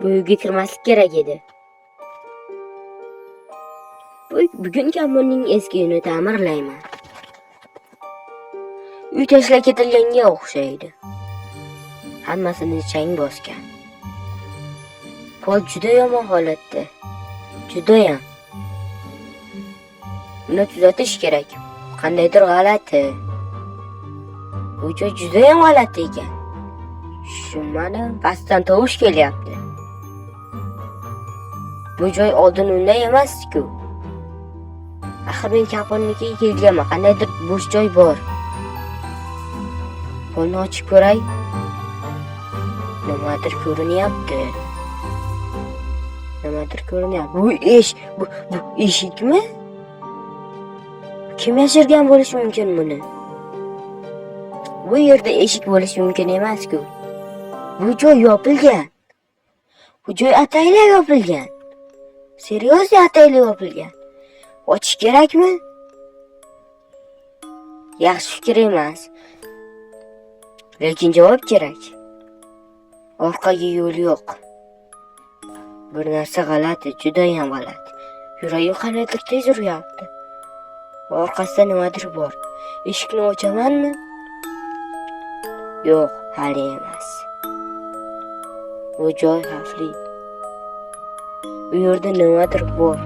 Bu uyga kirmaslik kerak edi. Bugun komilning eski uyini ta'mirlayman. Uy tashlab ketilganga o'xshaydi. Hammasini chang bosgan. Pol juda yomon holatda. Judayam. Uni tuzatish kerak. Qandaydir g'alati. Bu joy judayam g'alati ekan. Tushunmadim, pastdan tovush kelyapti. Bu joy oldin unday emas-ku. Axir men kaponikiga kelganman. Qandaydir bo'sh joy bor. Polni ochib ko'ray. Nimadir ko'rinyapti. Bu eshikmi? Kim yashirgan bo'lishi mumkin buni? Bu yerda eshik bo'lishi mumkin emas-ku. Bu joy yopilgan. Bu joy ataylab yopilgan. Seriyozli ataylab yopilgan. Ochish kerakmi? Yaxshi fikr emas. Lekin javob kerak. Orqaga yo'l yo'q. Bir narsa g'alati, judayam g'alati. Yuragim qanaydir tez uryapti. Orqasida nimadir bor. Eshikni ochamanmi? Yo'q, hali emas. Bu joy xavfli. U yerda nimadir bor.